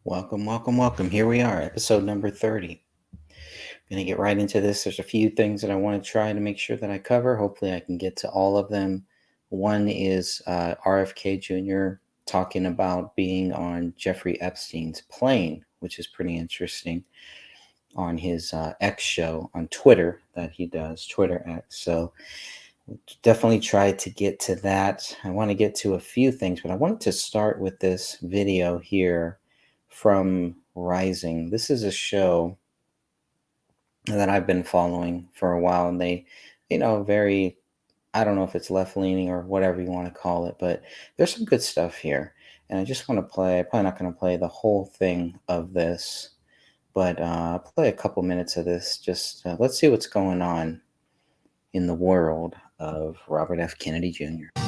Welcome, welcome, welcome. Here we are, episode number 30. Going to get right into this. There's a few things that I want to try to make sure that I cover. Hopefully, I can get to all of them. One is RFK Jr. talking about being on Jeffrey Epstein's plane, which is pretty interesting, on his X show on Twitter that he does, Twitter X. So definitely try to get to that. I want to get to a few things, but I wanted to start with this video here from Rising. This is a show that I've been following for a while, and they, very, I don't know if it's left leaning or whatever you want to call it, but there's some good stuff here. And I just want to play, I'm probably not going to play the whole thing of this, but I'll play a couple minutes of this. Just let's see what's going on in the world of Robert F. Kennedy Jr.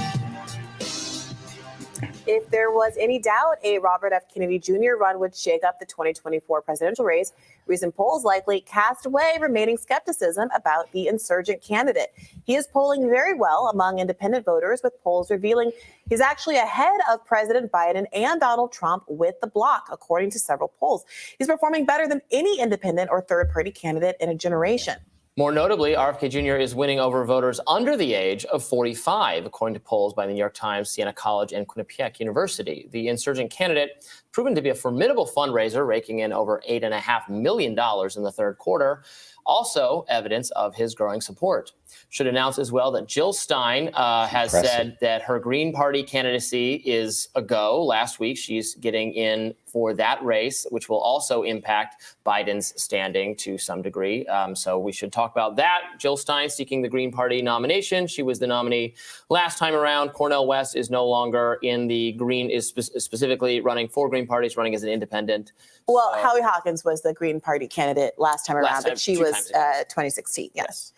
If there was any doubt a Robert F. Kennedy Jr. run would shake up the 2024 presidential race, recent polls likely cast away remaining skepticism about the insurgent candidate. He is polling very well among independent voters, with polls revealing he's actually ahead of President Biden and Donald Trump with the bloc, according to several polls. He's performing better than any independent or third-party candidate in a generation. More notably, RFK Jr. is winning over voters under the age of 45, according to polls by the New York Times, Siena College, and Quinnipiac University. The insurgent candidate proven to be a formidable fundraiser, raking in over $8.5 million in the third quarter. Also evidence of his growing support. Should announce as well that Jill Stein has said that her Green Party candidacy is a go. Last week, she's getting in for that race, which will also impact Biden's standing to some degree. So we should talk about that. Jill Stein seeking the Green Party nomination. She was the nominee last time around. Cornel West is no longer in the Green, is specifically running for Green Party, running as an independent. Well, Howie Hawkins was the Green Party candidate last time around, but she was 2016. Yes.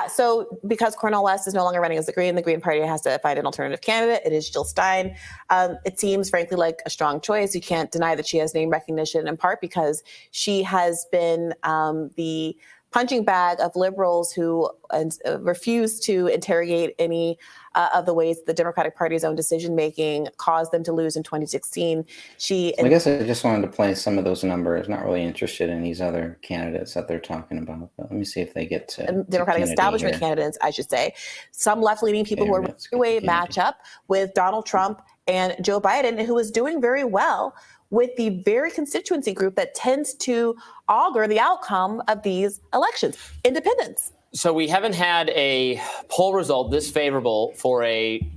So because Cornel West is no longer running as the Green Party has to find an alternative candidate. It is Jill Stein. It seems, frankly, like a strong choice. You can't deny that she has name recognition, in part because she has been the punching bag of liberals who refuse to interrogate any of the ways the Democratic Party's own decision-making caused them to lose in 2016. I guess I just wanted to play some of those numbers. Not really interested in these other candidates that they're talking about. But let me see if they get to Democratic establishment candidates, I should say. Some left-leaning people who are a matchup with Donald Trump and Joe Biden, who is doing very well with the very constituency group that tends to augur the outcome of these elections, independents. So we haven't had a poll result this favorable for a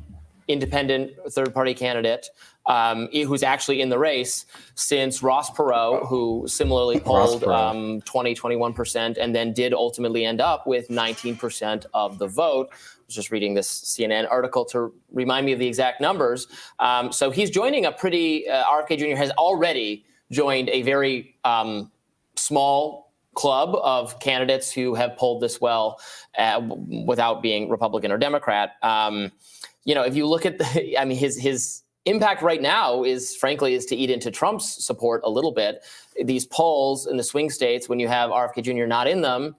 independent third-party candidate who's actually in the race since Ross Perot, who similarly polled 21%, and then did ultimately end up with 19% of the vote. I was just reading this CNN article to remind me of the exact numbers. So he's joining a pretty, RFK Jr. has already joined a very small club of candidates who have polled this well without being Republican or Democrat. If you look at his impact right now is to eat into Trump's support a little bit. These polls in the swing states, when you have RFK Jr. not in them,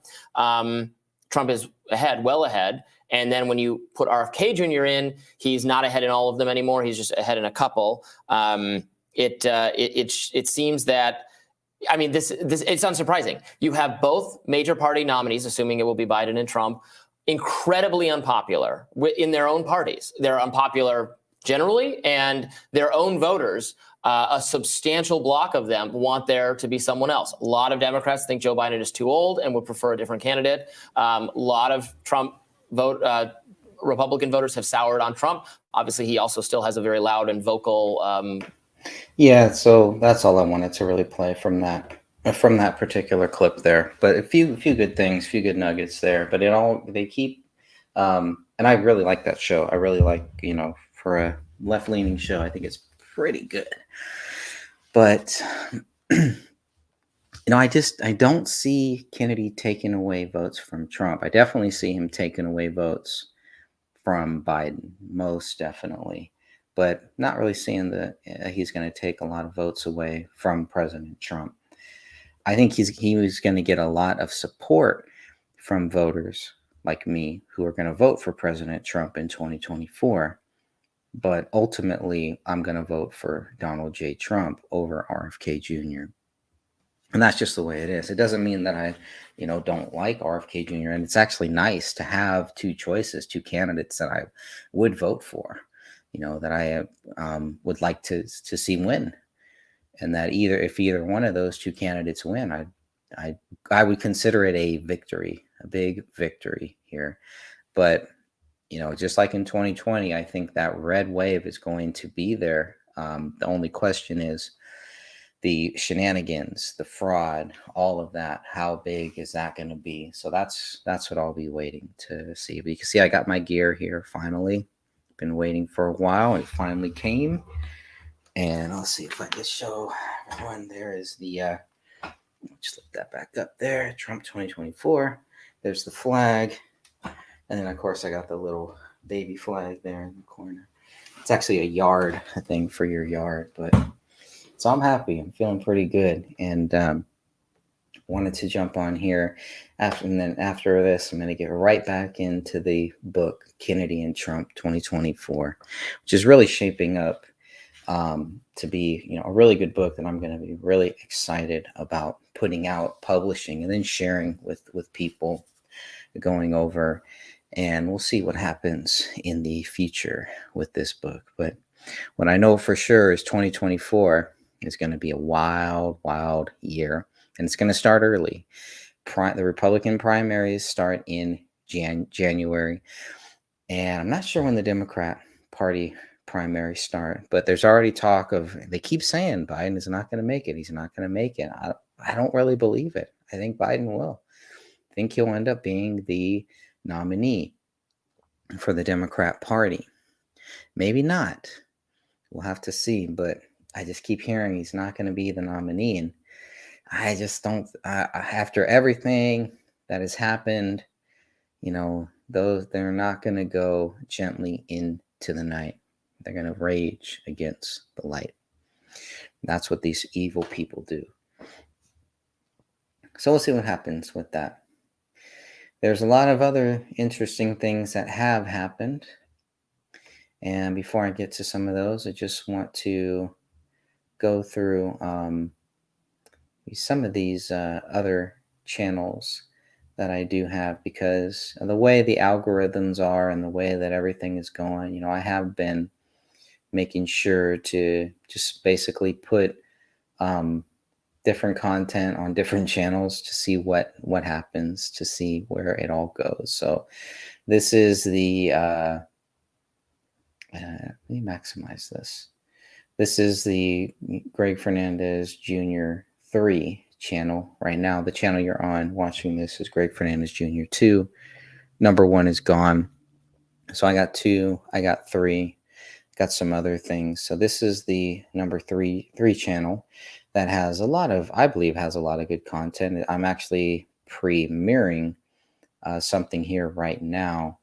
Trump is ahead, well ahead. And then when you put RFK Jr. in, he's not ahead in all of them anymore. He's just ahead in a couple. It seems that, this it's unsurprising. You have both major party nominees, assuming it will be Biden and Trump, incredibly unpopular in their own parties. They're unpopular generally, and their own voters, a substantial block of them want there to be someone else. A lot of Democrats think Joe Biden is too old and would prefer a different candidate. A lot of Republican voters have soured on Trump. Obviously, he also still has a very loud and vocal. So that's all I wanted to really play from that particular clip there. But a few good things, few good nuggets there. But they keep, and I really like that show. I really like, for a left-leaning show, I think it's pretty good. But I don't see Kennedy taking away votes from Trump. I definitely see him taking away votes from Biden, most definitely. But not really seeing that he's going to take a lot of votes away from President Trump. I think he was going to get a lot of support from voters like me who are going to vote for President Trump in 2024. but ultimately, I'm going to vote for Donald J. Trump over RFK Jr. And that's just the way it is. It doesn't mean that I, don't like RFK Jr. And it's actually nice to have two choices, two candidates that I would vote for, that I would like to see win, and that if either one of those two candidates win, I I would consider it a victory, a big victory here. But just like in 2020, I think that red wave is going to be there. The only question is the shenanigans, the fraud, all of that. How big is that going to be? So that's what I'll be waiting to see. But you can see I got my gear here finally. Been waiting for a while. It finally came. And I'll see if I can show everyone. There is the just lift that back up there. Trump 2024. There's the flag. And then of course I got the little baby flag there in the corner. It's actually a yard thing for your yard, but so I'm happy. I'm feeling pretty good, and wanted to jump on here after this, I'm going to get right back into the book Kennedy and Trump 2024, which is really shaping up to be, a really good book that I'm going to be really excited about putting out, publishing, and then sharing with people, going over, and we'll see what happens in the future with this book. But what I know for sure is 2024 is going to be a wild, wild year, and it's going to start early. The Republican primaries start in January, and I'm not sure when the Democrat Party primaries start, but there's already talk of, they keep saying Biden is not going to make it. He's not going to make it. I don't really believe it. I think Biden will. I think he'll end up being the nominee for the Democrat Party. Maybe not. We'll have to see, but I just keep hearing he's not going to be the nominee, and I just don't. After everything that has happened, they're not going to go gently into the night. They're going to rage against the light. That's what these evil people do. So we'll see what happens with that. There's a lot of other interesting things that have happened. And before I get to some of those, I just want to go through some of these other channels that I do have, because of the way the algorithms are and the way that everything is going. I have been making sure to just basically put different content on different channels to see what happens, to see where it all goes. So this is the let me maximize this. This is the Greg Fernandez Jr. 3 channel right now. The channel you're on watching this is Greg Fernandez Jr. 2. Number 1 is gone. So I got 2, I got 3, got some other things. So this is the number 3 channel that has I believe has a lot of good content. I'm actually premiering something here right now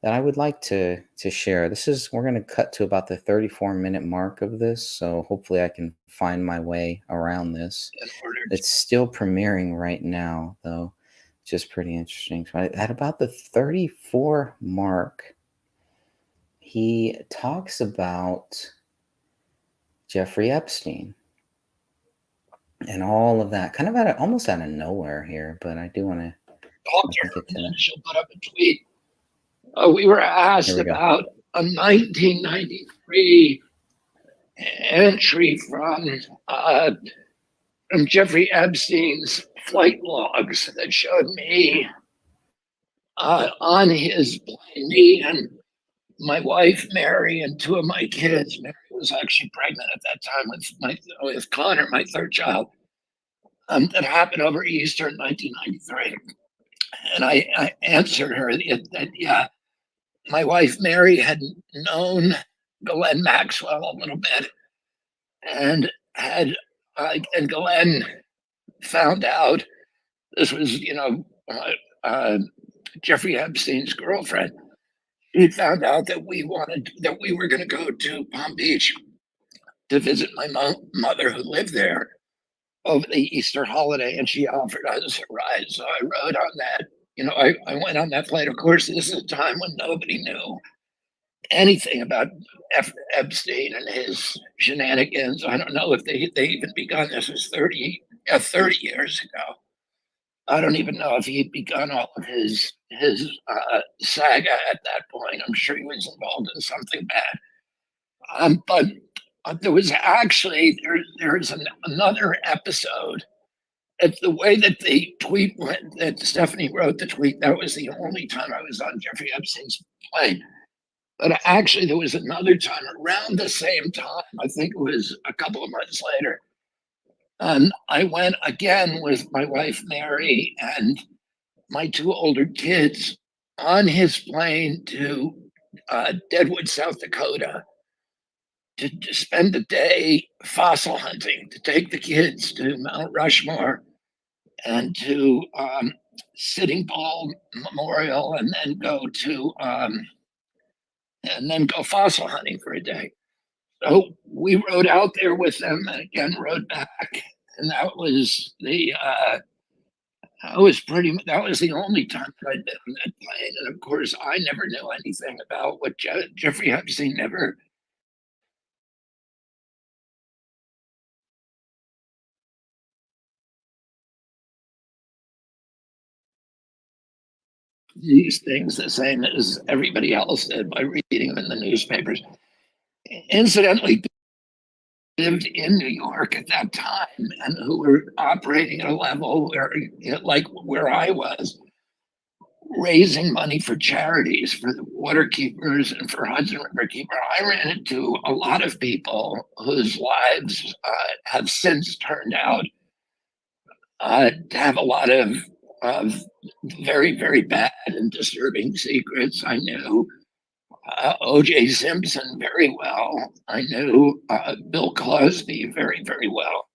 that I would like to share. We're going to cut to about the 34-minute mark of this, so hopefully I can find my way around this. It's still premiering right now, though, which is pretty interesting. So at about the 34 mark, he talks about Jeffrey Epstein and all of that, kind of almost out of nowhere here, but I do want to get to that. She'll put up a tweet. We were asked about a 1993 entry from Jeffrey Epstein's flight logs that showed me on his plane, me and my wife Mary and 2 of my kids. Mary was actually pregnant at that time with Connor, my 3rd child. That happened over Easter in 1993, and I answered her that my wife Mary had known Ghislaine Maxwell a little bit, and Ghislaine found out this was Jeffrey Epstein's girlfriend. She found out that we were going to go to Palm Beach to visit my mother who lived there over the Easter holiday, and she offered us a ride. So I rode on that. I went on that flight. Of course, this is a time when nobody knew anything about Epstein and his shenanigans. I don't know if they even begun this was 30 years ago. I don't even know if he'd begun all of his saga at that point. I'm sure he was involved in something bad. But there was actually there's another episode. It's the way that the tweet went, that Stephanie wrote the tweet. That was the only time I was on Jeffrey Epstein's plane. But actually, there was another time around the same time. I think it was a couple of months later. And I went again with my wife, Mary, and my two older kids on his plane to Deadwood, South Dakota, to spend the day fossil hunting, to take the kids to Mount Rushmore and to Sitting Bull Memorial, and then go fossil hunting for a day. So we rode out there with them and again rode back, and that was the only time that I'd been on that plane. And of course, I never knew anything about what Jeffrey Epstein never. These things the same as everybody else did by reading them in the newspapers. Incidentally, lived in New York at that time and who were operating at a level where, like where I was, raising money for charities, for the waterkeepers and for Hudson River Keeper. I ran into a lot of people whose lives have since turned out to have a lot of very, very bad and disturbing secrets. I knew O.J. Simpson very well. I knew Bill Cosby very, very well.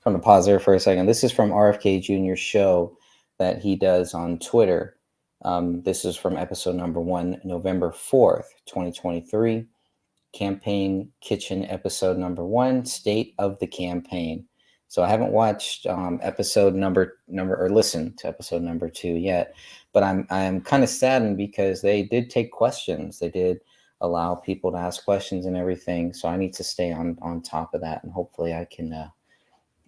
I'm going to pause there for a second. This is from RFK Jr.'s show that he does on Twitter. This is from episode number 1, November 4th, 2023. Campaign Kitchen episode number 1, State of the Campaign. So I haven't watched episode number or listened to episode number 2 yet, but I'm kind of saddened because they did take questions. They did allow people to ask questions and everything. So I need to stay on top of that, and hopefully I can.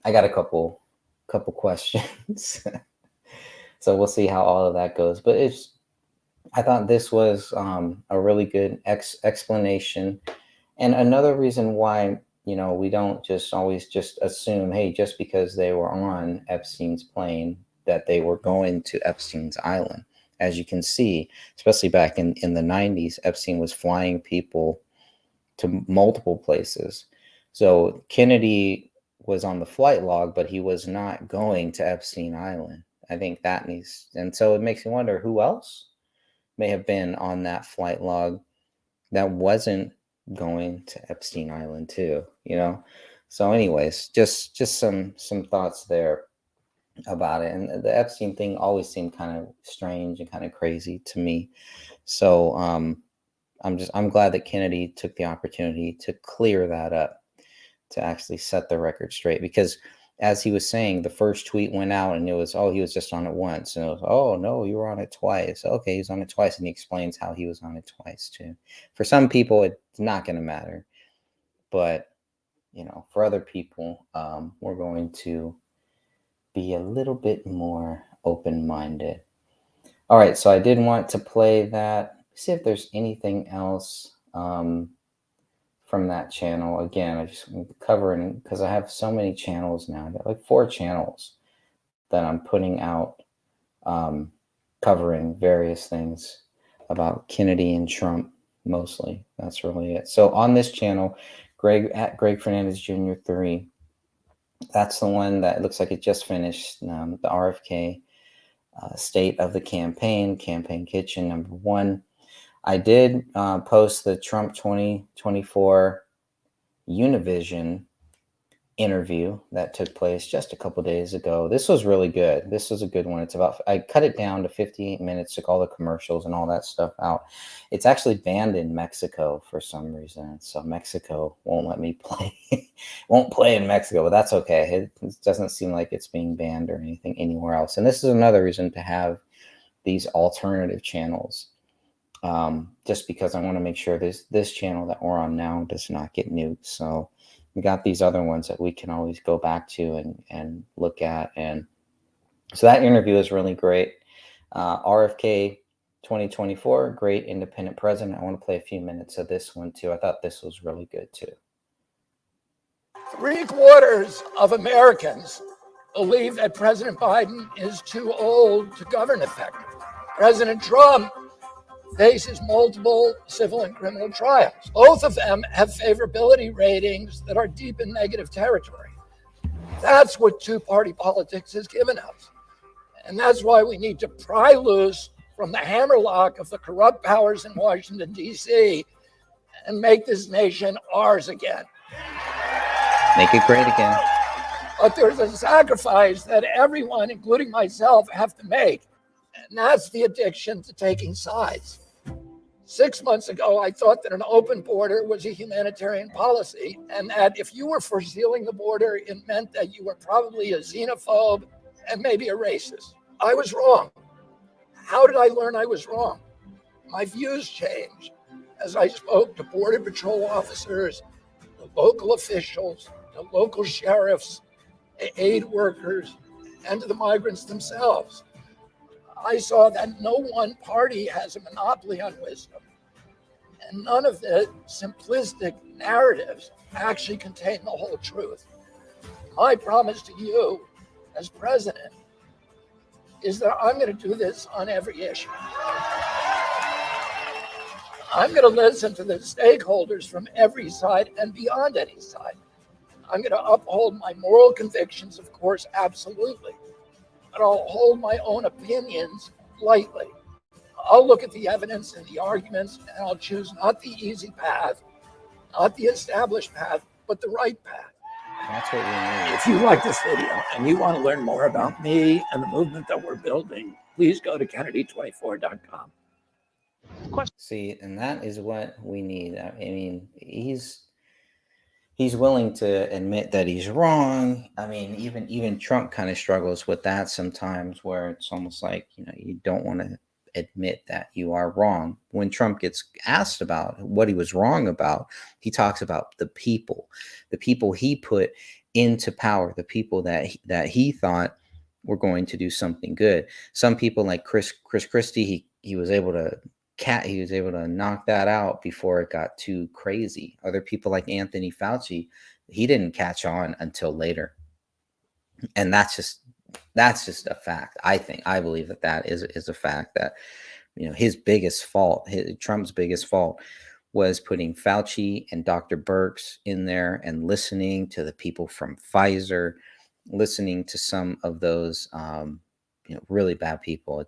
I got a couple questions. So we'll see how all of that goes. But I thought this was a really good explanation. And another reason why, we don't just always just assume, hey, just because they were on Epstein's plane, that they were going to Epstein's island. As you can see, especially back in the 90s, Epstein was flying people to multiple places. So Kennedy was on the flight log, but he was not going to Epstein Island. I think that needs, and so it makes me wonder who else may have been on that flight log that wasn't going to Epstein Island too, So anyways, just some thoughts there about it. And the Epstein thing always seemed kind of strange and kind of crazy to me. So I'm glad that Kennedy took the opportunity to clear that up, to actually set the record straight, because as he was saying, the first tweet went out and it was, oh, he was just on it once, and it was, oh no, you were on it twice. Okay, he's on it twice, and he explains how he was on it twice too. For some people it's not going to matter, but for other people, we're going to be a little bit more open-minded. All right, so I did want to play that, see if there's anything else from that channel. Again, I just covering, because I have so many channels now. I got like 4 channels that I'm putting out, covering various things about Kennedy and Trump mostly. That's really it. So on this channel, at Greg Fernandez Jr. 3, that's the one that looks like it just finished, the RFK State of the Campaign Kitchen number 1. I did post the Trump 2024 Univision interview that took place just a couple days ago. This was really good. This was a good one. I cut it down to 58 minutes, took all the commercials and all that stuff out. It's actually banned in Mexico for some reason. So Mexico won't let me play, won't play in Mexico, but that's okay. It doesn't seem like it's being banned or anything anywhere else. And this is another reason to have these alternative channels. Just because I want to make sure this channel that we're on now does not get nuked. So we got these other ones that we can always go back to and look at. And so that interview is really great. RFK 2024, great independent president. I want to play a few minutes of this one too. I thought this was really good too. 3/4 of Americans believe that President Biden is too old to govern effectively. President Trump faces multiple civil and criminal trials. Both of them have favorability ratings that are deep in negative territory. That's what two-party politics has given us. And that's why we need to pry loose from the hammerlock of the corrupt powers in Washington, D.C., and make this nation ours again. Make it great again. But there's a sacrifice that everyone, including myself, have to make. And that's the addiction to taking sides. 6 months ago, I thought that an open border was a humanitarian policy, and that if you were for sealing the border, it meant that you were probably a xenophobe and maybe a racist. I was wrong. How did I learn I was wrong? My views changed as I spoke to Border Patrol officers, the local officials, the local sheriffs, aid workers, and to the migrants themselves. I saw that no one party has a monopoly on wisdom, and none of the simplistic narratives actually contain the whole truth. My promise to you as president is that I'm going to do this on every issue. I'm going to listen to the stakeholders from every side and beyond any side. I'm going to uphold my moral convictions, of course, absolutely. But I'll hold my own opinions lightly. I'll look at the evidence and the arguments, and I'll choose not the easy path, not the established path, but the right path. That's what we need. If you like this video and you want to learn more about me and the movement that we're building, please go to Kennedy24.com. See, and that is what we need. I mean, he's willing to admit that he's wrong. I mean, even Trump kind of struggles with that sometimes, where it's almost like, you don't want to admit that you are wrong. When Trump gets asked about what he was wrong about, he talks about the people he put into power, the people that he thought were going to do something good. Some people like Chris Christie, he was able to knock that out before it got too crazy. Other people like Anthony Fauci, he didn't catch on until later. And that's just a fact. I believe that is a fact that, his biggest fault, Trump's biggest fault was putting Fauci and Dr. Birx in there and listening to the people from Pfizer, listening to some of those, really bad people.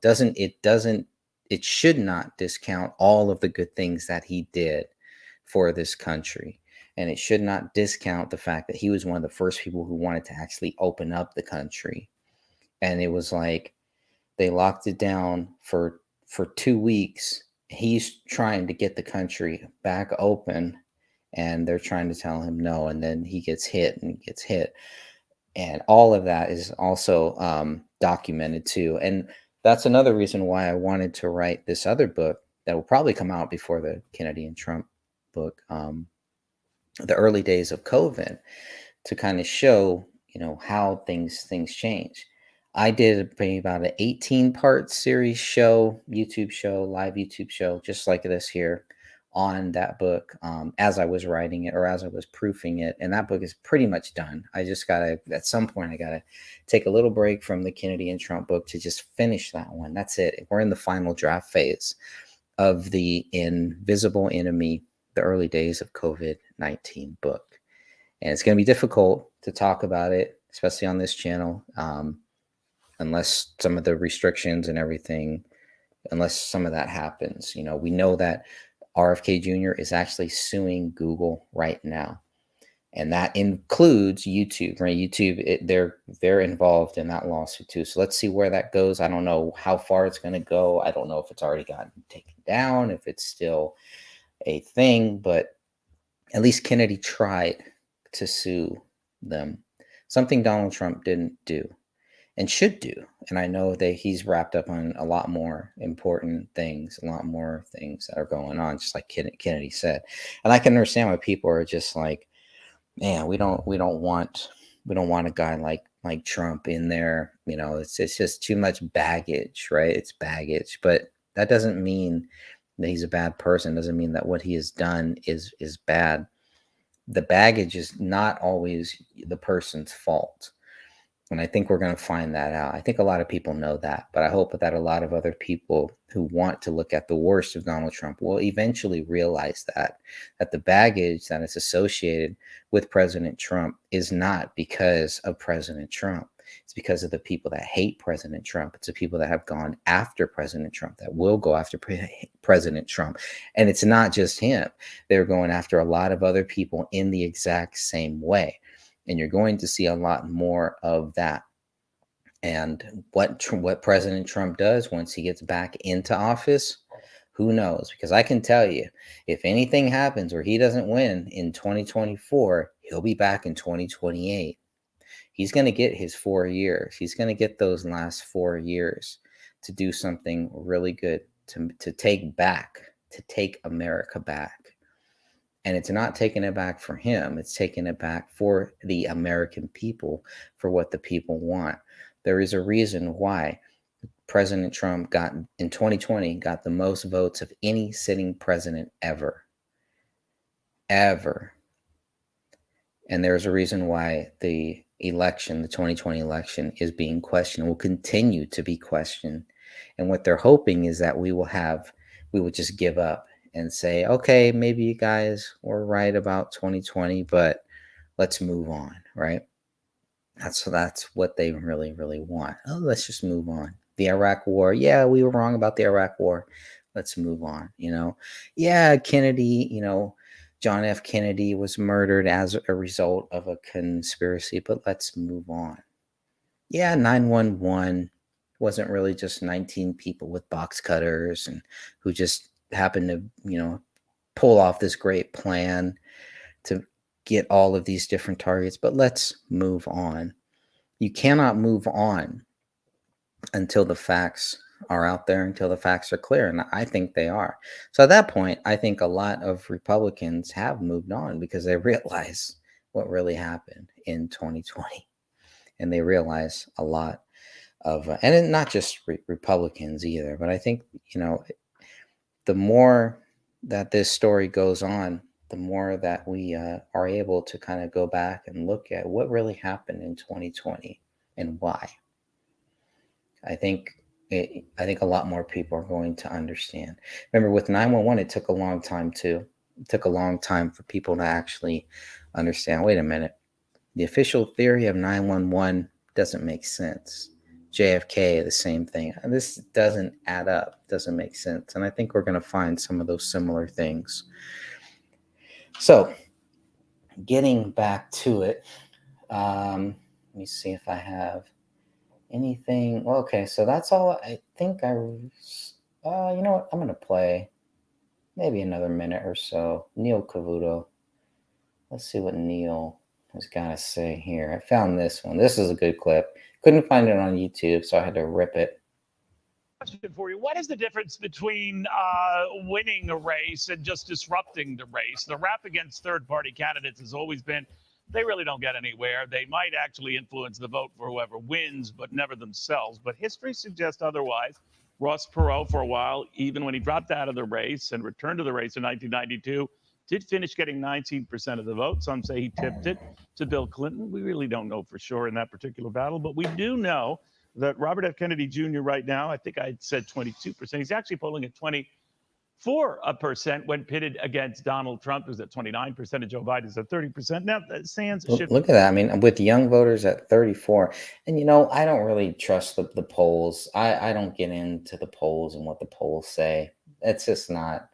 It should not discount all of the good things that he did for this country. And it should not discount the fact that he was one of the first people who wanted to actually open up the country. And it was like they locked it down for 2 weeks. He's trying to get the country back open, and they're trying to tell him no. And then he gets hit. And all of that is also documented too. And that's another reason why I wanted to write this other book that will probably come out before the Kennedy and Trump book, The Early Days of COVID, to kind of show, how things change. I did about an 18-part series show, live YouTube show, just like this here, on that book as I was writing it or as I was proofing it. And that book is pretty much done. I just at some point, I got to take a little break from the Kennedy and Trump book to just finish that one. That's it. We're in the final draft phase of the Invisible Enemy, The Early Days of COVID-19 book. And it's going to be difficult to talk about it, especially on this channel, unless some of the restrictions and everything, unless some of that happens. We know that RFK Jr. is actually suing Google right now. And that includes YouTube, right? YouTube, they're involved in that lawsuit too. So let's see where that goes. I don't know how far it's going to go. I don't know if it's already gotten taken down, if it's still a thing, but at least Kennedy tried to sue them. Something Donald Trump didn't do and should do. And I know that he's wrapped up on a lot more important things, a lot more things that are going on, just like Kennedy said. And I can understand why people are just like, man, we don't want a guy like Trump in there. You know, it's just too much baggage, right? It's baggage, but that doesn't mean that he's a bad person. Doesn't mean that what he has done is bad. The baggage is not always the person's fault. And I think we're going to find that out. I think a lot of people know that, but I hope that a lot of other people who want to look at the worst of Donald Trump will eventually realize that the baggage that is associated with President Trump is not because of President Trump. It's because of the people that hate President Trump. It's the people that have gone after President Trump, that will go after President Trump. And it's not just him. They're going after a lot of other people in the exact same way. And you're going to see a lot more of that. And what President Trump does once he gets back into office, who knows? Because I can tell you, if anything happens where he doesn't win in 2024, he'll be back in 2028. He's going to get his 4 years. He's going to get those last 4 years to do something really good, to take America back. And it's not taking it back for him. It's taking it back for the American people, for what the people want. There is a reason why President Trump in 2020 got the most votes of any sitting president ever. Ever. And there's a reason why the 2020 election is being questioned, will continue to be questioned. And what they're hoping is that we will just give up and say, okay, maybe you guys were right about 2020, but let's move on, right? That's what they really, really want. Oh, let's just move on. The Iraq War, yeah, we were wrong about the Iraq War. Let's move on, Yeah, Kennedy, John F. Kennedy was murdered as a result of a conspiracy, but let's move on. Yeah, 9/11 wasn't really just 19 people with box cutters and who just happened to, pull off this great plan to get all of these different targets, but let's move on. You cannot move on until the facts are out there, until the facts are clear. And I think they are. So at that point, I think a lot of Republicans have moved on because they realize what really happened in 2020. And they realize a lot of, and not just Republicans either, but I think, the more that this story goes on, the more that we are able to kind of go back and look at what really happened in 2020 and why. I think a lot more people are going to understand. Remember, with 911, it took a long time too. It took a long time for people to actually understand. Wait a minute, the official theory of 911 doesn't make sense. JFK, the same thing. This doesn't add up, doesn't make sense. And I think we're going to find some of those similar things. So, getting back to it, let me see if I have anything. Okay, so that's all. I think you know what? I'm going to play maybe another minute or so. Neil Cavuto. Let's see what Neil has got to say here. I found this one. This is a good clip. Couldn't find it on YouTube, so I had to rip it. Question for you. What is the difference between winning a race and just disrupting the race? The rap against third-party candidates has always been they really don't get anywhere. They might actually influence the vote for whoever wins, but never themselves. But history suggests otherwise. Ross Perot, for a while, even when he dropped out of the race and returned to the race in 1992, did finish getting 19% of the vote. Some say he tipped it to Bill Clinton. We really don't know for sure in that particular battle, but we do know that Robert F. Kennedy Jr. right now, I think I said 22%. He's actually polling at 24% when pitted against Donald Trump, who's at 29%, and Joe Biden's at 30%. Now, Sands should look at that. I mean, with young voters at 34, and I don't really trust the polls. I don't get into the polls and what the polls say. It's just not.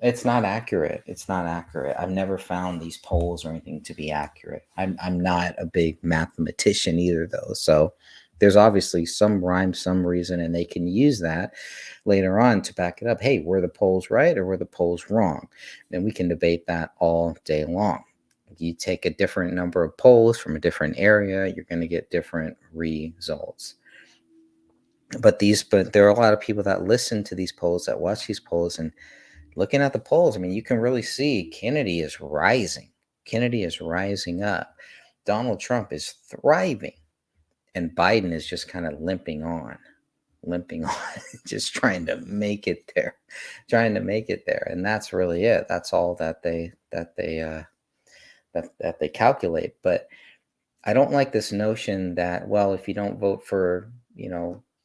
It's not accurate. It's not accurate. I've never found these polls or anything to be accurate. I'm not a big mathematician either, though. So there's obviously some rhyme, some reason, and they can use that later on to back it up. Hey, were the polls right or were the polls wrong? And we can debate that all day long. You take a different number of polls from a different area, you're going to get different results. But there are a lot of people that listen to these polls, that watch these polls, and looking at the polls, I mean, you can really see Kennedy is rising. Kennedy is rising up. Donald Trump is thriving. And Biden is just kind of limping on, just trying to make it there, And that's really it. That's all that they calculate. But I don't like this notion that, well, if you don't vote for,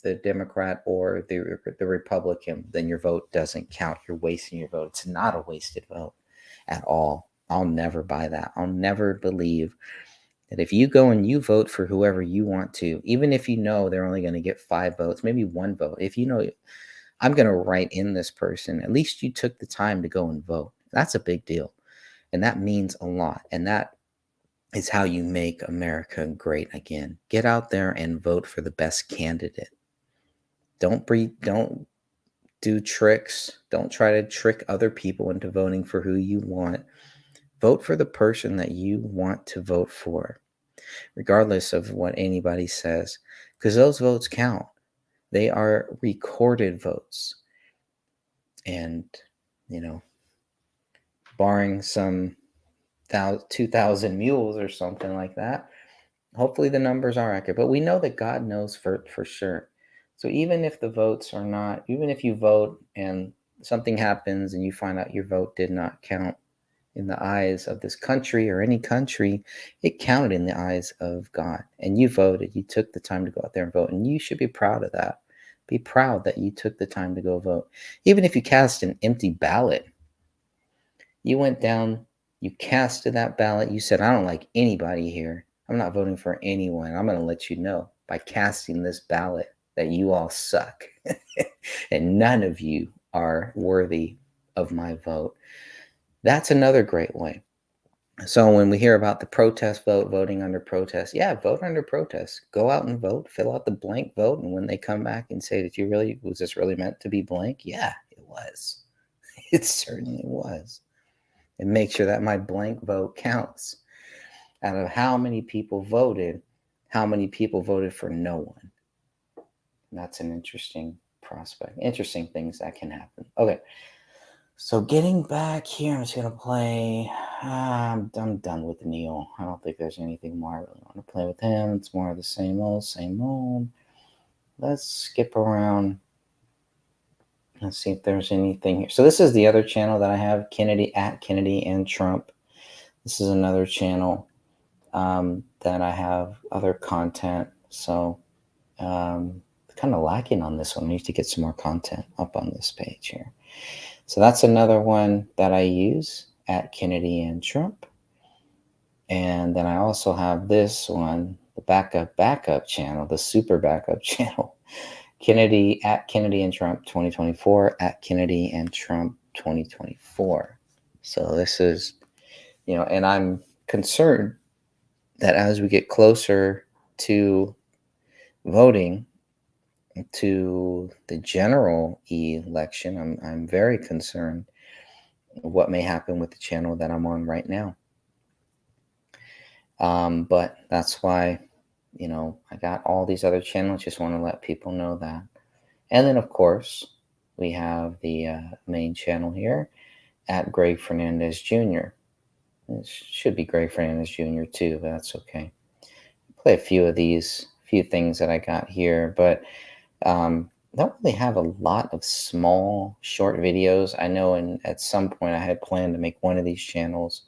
the Democrat or the Republican, then your vote doesn't count. You're wasting your vote. It's not a wasted vote at all. I'll never buy that. I'll never believe that if you go and you vote for whoever you want to, even if you know they're only going to get 5 votes, maybe 1 vote, if you know I'm going to write in this person, at least you took the time to go and vote. That's a big deal. And that means a lot. And that is how you make America great again. Get out there and vote for the best candidate. Don't do tricks. Don't try to trick other people into voting for who you want. Vote for the person that you want to vote for, regardless of what anybody says, because those votes count. They are recorded votes. And, barring some 2,000 mules or something like that, hopefully the numbers are accurate. But we know that God knows for sure. So even if the votes are not, even if you vote and something happens and you find out your vote did not count in the eyes of this country or any country, it counted in the eyes of God. And you voted. You took the time to go out there and vote. And you should be proud of that. Be proud that you took the time to go vote. Even if you cast an empty ballot, you went down, you casted that ballot. You said, I don't like anybody here. I'm not voting for anyone. I'm going to let you know by casting this ballot that you all suck. And none of you are worthy of my vote. That's another great way. So when we hear about the protest vote, voting under protest, yeah, vote under protest. Go out and vote, fill out the blank vote. And when they come back and say that was this really meant to be blank? Yeah, it was. It certainly was. And make sure that my blank vote counts. Out of how many people voted, how many people voted for no one? And that's an interesting prospect. Interesting things that can happen. Okay. So getting back here, I'm just going to play. I'm done with Neil. I don't think there's anything more I really want to play with him. It's more of the same old, same old. Let's skip around. Let's see if there's anything here. So this is the other channel that I have, Kennedy and Trump. This is another channel that I have other content. So kind of lacking on this one. I need to get some more content up on this page here. So that's another one that I use, at Kennedy and Trump. And then I also have this one, the backup channel, the super backup channel, Kennedy and Trump 2024, at Kennedy and Trump 2024. So this is, and I'm concerned that as we get closer to voting to the general election, I'm very concerned what may happen with the channel that I'm on right now. But that's why, I got all these other channels. Just want to let people know that. And then, of course, we have the main channel here, at Greg Fernandez Jr. It should be Greg Fernandez Jr. too, but that's okay. Play a few things that I got here, but don't really have a lot of small, short videos. I know at some point I had planned to make one of these channels.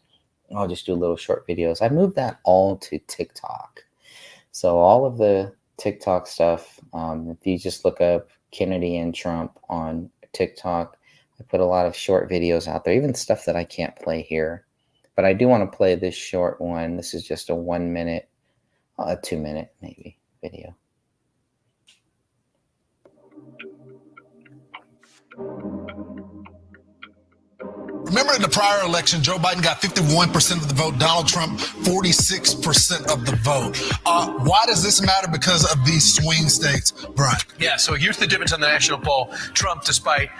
I'll just do little short videos. I moved that all to TikTok. So all of the TikTok stuff, if you just look up Kennedy and Trump on TikTok, I put a lot of short videos out there, even stuff that I can't play here. But I do want to play this short one. This is just a 1 minute, a 2 minute maybe video. remember in the prior election, Joe Biden got 51% of the vote, Donald Trump 46% of the vote. Why does this matter? Because of these swing states, Brian? Yeah, so here's the difference on the national poll. Trump, despite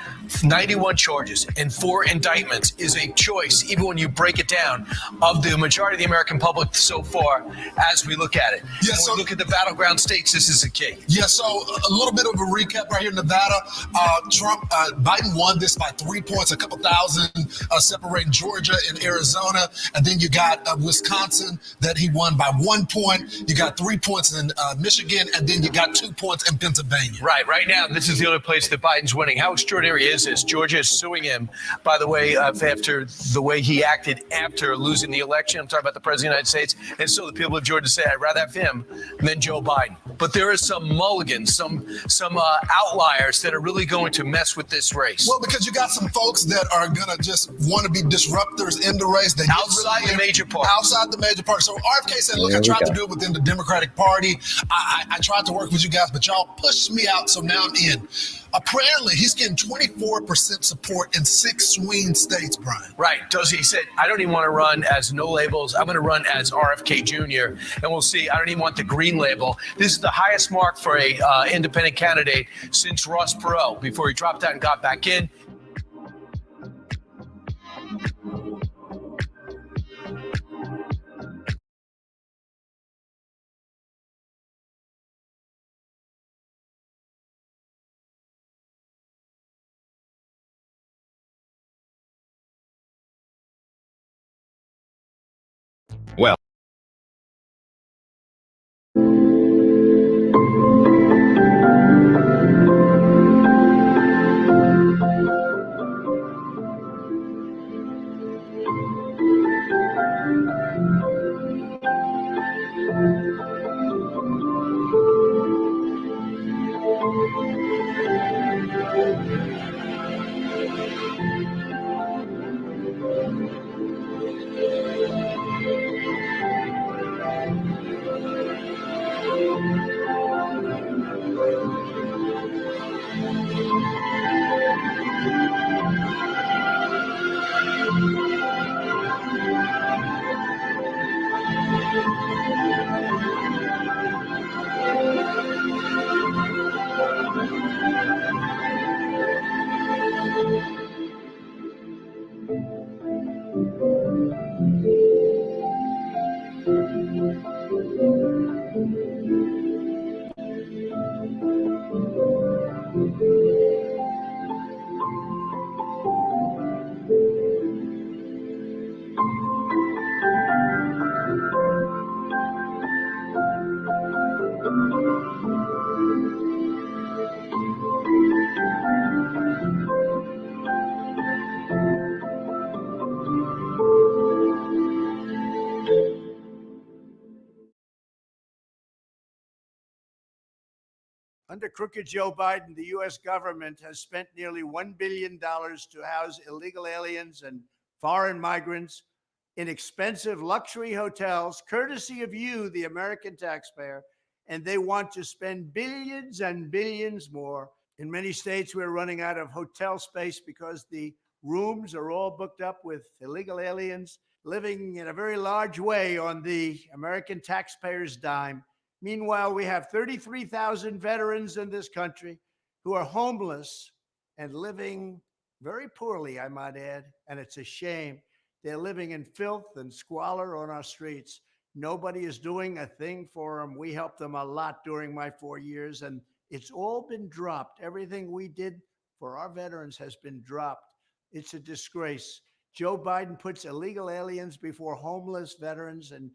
91 charges and 4 indictments, is a choice, even when you break it down, of the majority of the American public so far as we look at it. Yeah, so when we look at the battleground states, this is the key. Yeah, so a little bit of a recap right here in Nevada. Biden won this by 3 points, a couple thousand separating Georgia and Arizona. And then you got Wisconsin that he won by 1 point. You got 3 points in Michigan, and then you got 2 points in Pennsylvania. Right now, this is the only place that Biden's winning. How extraordinary is this? Georgia is suing him, by the way, after the way he acted after losing the election. I'm talking about the President of the United States. And so the people of Georgia say, I'd rather have him than Joe Biden. But there are some mulligans, some outliers that are really going to mess with this race. Well, because you got some folks that are going to just want to be disruptors in the race. They outside the major party. Outside the major party. So RFK said, look, I tried to do it within the Democratic Party. I tried to work with you guys, but y'all pushed me out, so now I'm in. Apparently, he's getting 24% support in 6 swing states, Brian. Right. He said, I don't even want to run as no labels. I'm going to run as RFK Jr. And we'll see. I don't even want the green label. This is the highest mark for a independent candidate since Ross Perot, before he dropped out and got back in. Well. Under crooked Joe Biden, the U.S. government has spent nearly $1 billion to house illegal aliens and foreign migrants in expensive luxury hotels, courtesy of you, the American taxpayer, and they want to spend billions and billions more. In many states, we're running out of hotel space because the rooms are all booked up with illegal aliens living in a very large way on the American taxpayer's dime. Meanwhile, we have 33,000 veterans in this country who are homeless and living very poorly, I might add, and it's a shame. They're living in filth and squalor on our streets. Nobody is doing a thing for them. We helped them a lot during my 4 years, and it's all been dropped. Everything we did for our veterans has been dropped. It's a disgrace. Joe Biden puts illegal aliens before homeless veterans, and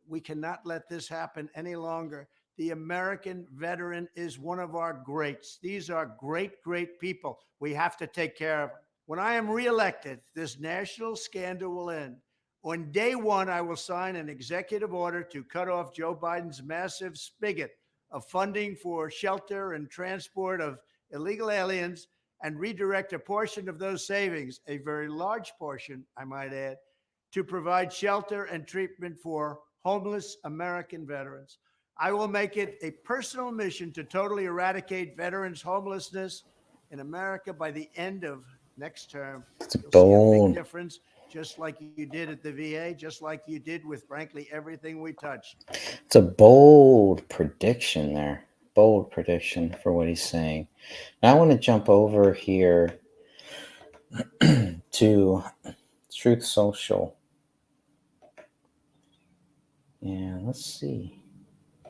we cannot let this happen any longer. The American veteran is one of our greats. These are great, great people. We have to take care of them. When I am reelected, this national scandal will end. On day one, I will sign an executive order to cut off Joe Biden's massive spigot of funding for shelter and transport of illegal aliens and redirect a portion of those savings, a very large portion, I might add, to provide shelter and treatment for homeless American veterans. I will make it a personal mission to totally eradicate veterans' homelessness in America by the end of next term. It's You'll see a bold. big difference, just like you did at the VA, just like you did with, frankly, everything we touched. It's a bold prediction there. Bold prediction for what he's saying. Now I want to jump over here to Truth Social. Yeah, let's see.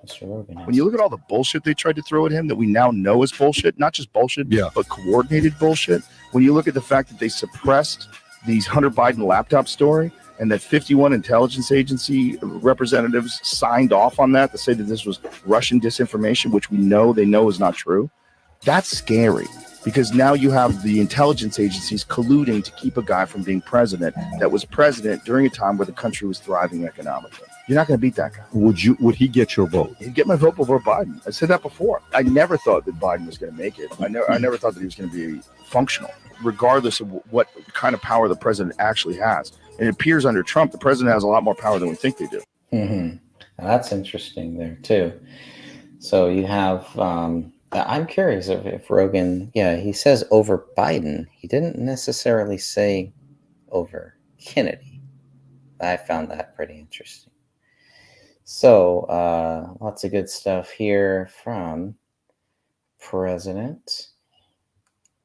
Mr. Rogan. When you look at all the bullshit they tried to throw at him that we now know is bullshit, not just bullshit, but coordinated bullshit. When you look at the fact that they suppressed these Hunter Biden laptop story and that 51 intelligence agency representatives signed off on that to say that this was Russian disinformation, which we know they know is not true. That's scary because now you have the intelligence agencies colluding to keep a guy from being president that was president during a time where the country was thriving economically. You're not going to beat that guy. Would he get your vote? He'd get my vote before Biden. I said that before. I never thought that Biden was going to make it. I never thought that he was going to be functional, regardless of what kind of power the president actually has. And it appears under Trump, the president has a lot more power than we think they do. Mm-hmm. Now, that's interesting there too. So you have, I'm curious if Rogan, he says over Biden. He didn't necessarily say over Kennedy. I found that pretty interesting. So lots of good stuff here from President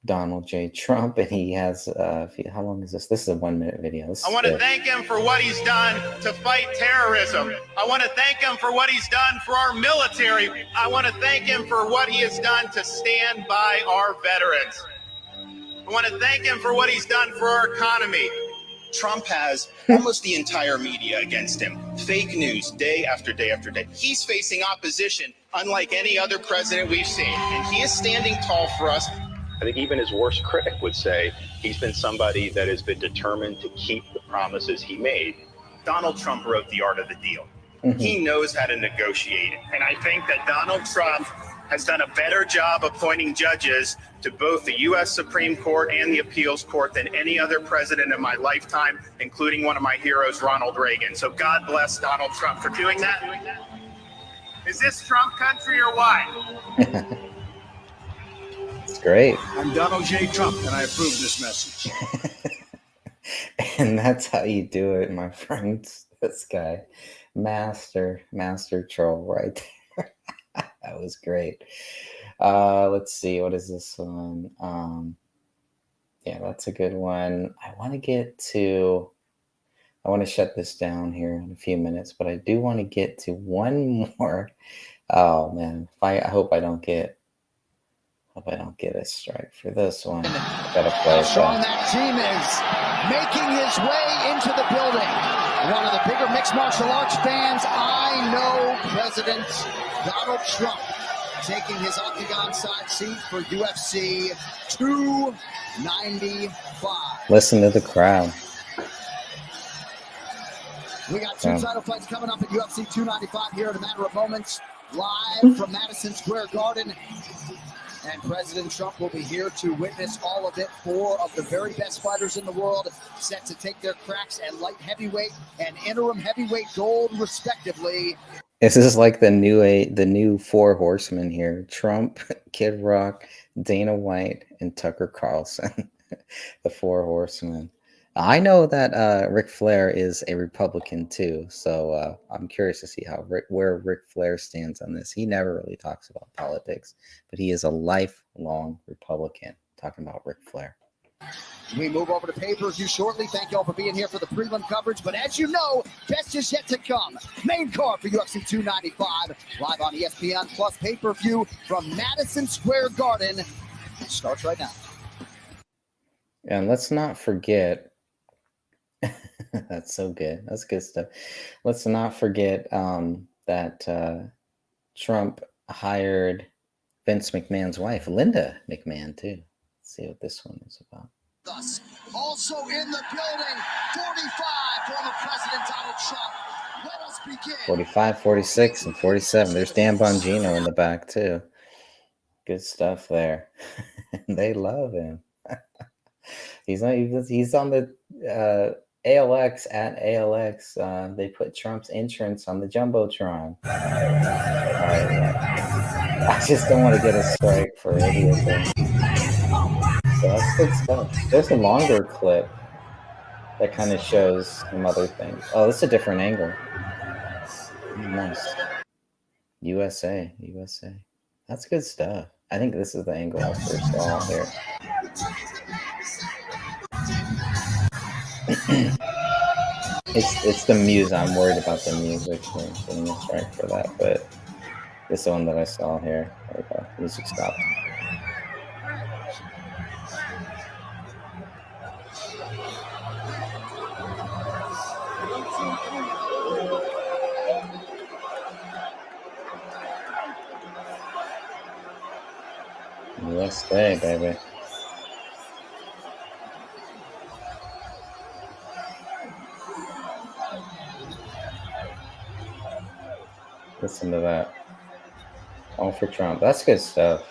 Donald J. Trump, and he has, how long is this? This is a 1 minute video. I want to thank him for what he's done to fight terrorism. I want to thank him for what he's done for our military. I want to thank him for what he has done to stand by our veterans. I want to thank him for what he's done for our economy. Trump has almost the entire media against him. Fake news day after day after day. He's facing opposition unlike any other president we've seen, and he is standing tall for us. I think even his worst critic would say he's been somebody that has been determined to keep the promises he made. Donald Trump wrote The Art of the Deal. He knows how to negotiate it. And I think that Donald Trump has done a better job appointing judges to both the U.S. Supreme Court and the Appeals Court than any other president in my lifetime, including one of my heroes, Ronald Reagan. So God bless Donald Trump for doing that. Is this Trump country or what? It's great. I'm Donald J. Trump, and I approve this message. And that's how you do it, my friends. This guy, master troll right there. That was great. Let's see, what is this one? That's a good one. I want to shut this down here in a few minutes, but I do want to get to one more. Oh man, I hope I don't get a strike for this one. Gotta play. Strong that team is making his way into the building. One of the bigger mixed martial arts fans I know, President Donald Trump, taking his octagon side seat for UFC 295. Listen to the crowd. We got two title fights coming up at UFC 295 here in a matter of moments, live from Madison Square Garden. And President Trump will be here to witness all of it. 4 of the very best fighters in the world set to take their cracks at light heavyweight and interim heavyweight gold, respectively. This is like the new 4 horsemen here: Trump, Kid Rock, Dana White, and Tucker Carlson. The 4 horsemen. I know that Ric Flair is a Republican too, so I'm curious to see where Ric Flair stands on this. He never really talks about politics, but he is a lifelong Republican. Talking about Ric Flair. We move over to pay-per-view shortly. Thank you all for being here for the prelim coverage. But as you know, best is yet to come. Main card for UFC 295, live on ESPN Plus pay-per-view from Madison Square Garden. It starts right now. And let's not forget. That's so good. That's good stuff. Let's not forget that Trump hired Vince McMahon's wife, Linda McMahon, too. Let's see what this one is about. Thus, also in the building, 45, former President Donald Trump. Let us begin. 45, 46, and 47. There's Dan Bongino in the back, too. Good stuff there. They love him. He's on the ALX at ALX. They put Trump's entrance on the Jumbotron. All right. I just don't want to get a strike for any of them. So that's good stuff. There's a longer clip that kind of shows some other things. Oh, this is a different angle. Nice. USA, USA. That's good stuff. I think this is the angle I first saw here. It's the music. I'm worried about the music here, getting a strike for that, but this one that I saw here. There we go. Music stopped. USA, baby. Listen to that. All for Trump. That's good stuff.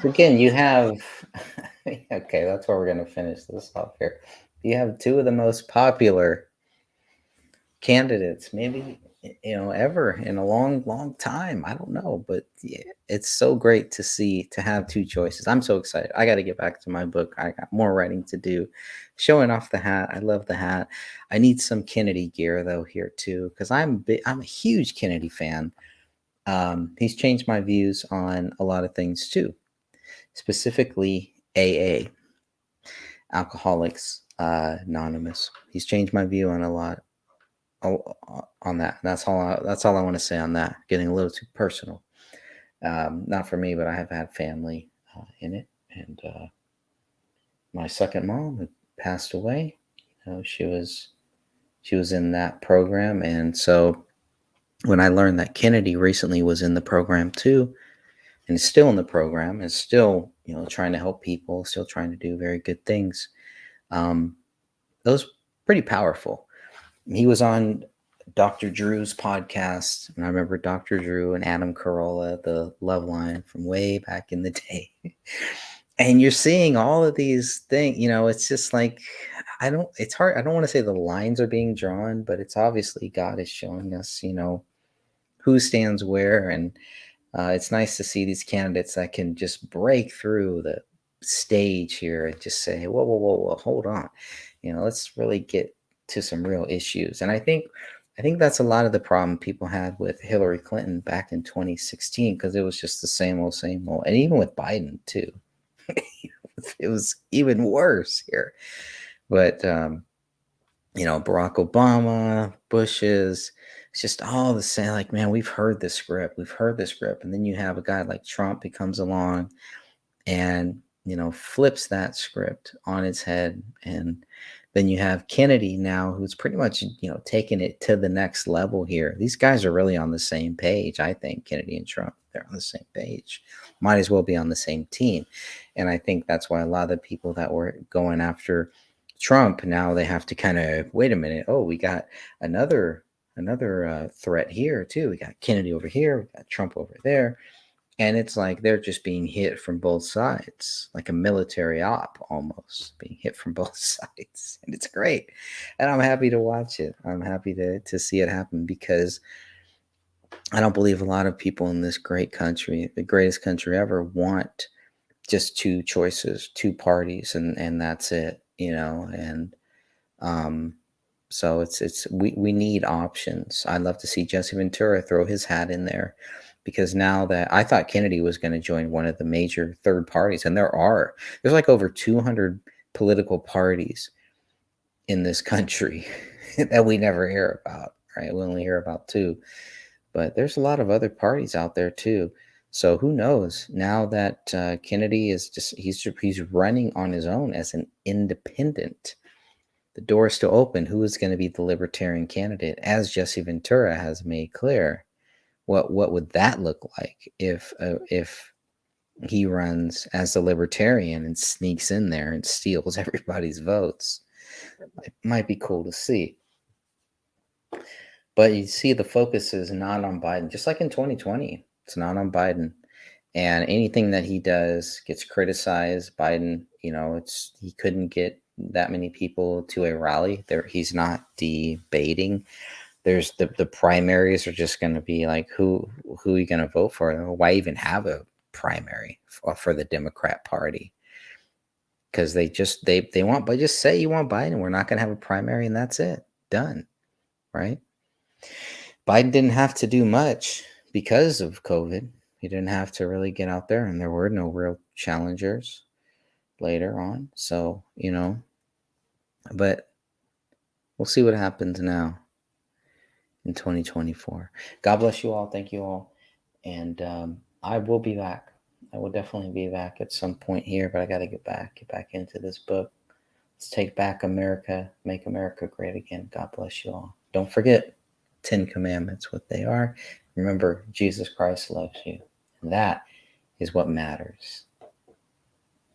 So again, you have okay, that's where we're gonna finish this off here. You have two of the most popular candidates, maybe ever in a long time. I don't know, but yeah, it's so great to have two choices. I'm so excited. I got to get back to my book. I got more writing to do. Showing off the hat. I love the hat. I need some Kennedy gear though here too, because I'm a huge Kennedy fan. He's changed my views on a lot of things too, specifically AA, Alcoholics Anonymous. He's changed my view on a lot. On that. That's all I want to say on that. Getting a little too personal. Not for me, but I have had family in it, and my second mom had passed away. She was in that program, and so when I learned that Kennedy recently was in the program too, and is still in the program, is still trying to help people, still trying to do very good things. That was pretty powerful. He was on Dr. Drew's podcast, and I remember Dr. Drew and Adam Carolla, the love line from way back in the day. And you're seeing all of these things, it's just like, it's hard. I don't want to say the lines are being drawn, but it's obviously God is showing us, who stands where. And it's nice to see these candidates that can just break through the stage here and just say, whoa, hold on. Let's really get to some real issues. And I think that's a lot of the problem people had with Hillary Clinton back in 2016, because it was just the same old. And even with Biden too, it was even worse here. But Barack Obama, Bush's, it's just all the same. Like, man, we've heard this script. And then you have a guy like Trump who comes along and flips that script on its head. And then you have Kennedy now, who's pretty much taking it to the next level here. These guys are really on the same page. I think Kennedy and Trump, they're on the same page. Might as well be on the same team. And I think that's why a lot of the people that were going after Trump, now they have to kind of wait a minute. Oh, we got another threat here too. We got Kennedy over here, we got Trump over there. And it's like they're just being hit from both sides, like a military op almost, being hit from both sides. And it's great. And I'm happy to watch it. I'm happy to see it happen, because I don't believe a lot of people in this great country, the greatest country ever, want just two choices, two parties, and that's it, and so we need options. I'd love to see Jesse Ventura throw his hat in there, because now that I thought Kennedy was going to join one of the major third parties, and there's like over 200 political parties in this country that we never hear about, right? We only hear about two, but there's a lot of other parties out there too. So who knows now that Kennedy is he's running on his own as an independent. The door is still open. Who is going to be the libertarian candidate, as Jesse Ventura has made clear? What would that look like if he runs as a libertarian and sneaks in there and steals everybody's votes? It might be cool to see. But you see, the focus is not on Biden, just like in 2020. It's not on Biden, and anything that he does gets criticized. Biden, he couldn't get that many people to a rally. He's not debating. There's the primaries are just going to be like, who are you going to vote for? Why even have a primary for the Democrat Party? Because they want, but just say you want Biden. We're not going to have a primary, and that's it. Done. Right? Biden didn't have to do much because of COVID. He didn't have to really get out there, and there were no real challengers later on. So, but we'll see what happens now in 2024. God bless you all. Thank you all. And I will be back. I will definitely be back at some point here, but I got to get back into this book. Let's take back America, make America great again. God bless you all. Don't forget 10 commandments, what they are. Remember, Jesus Christ loves you. And that is what matters.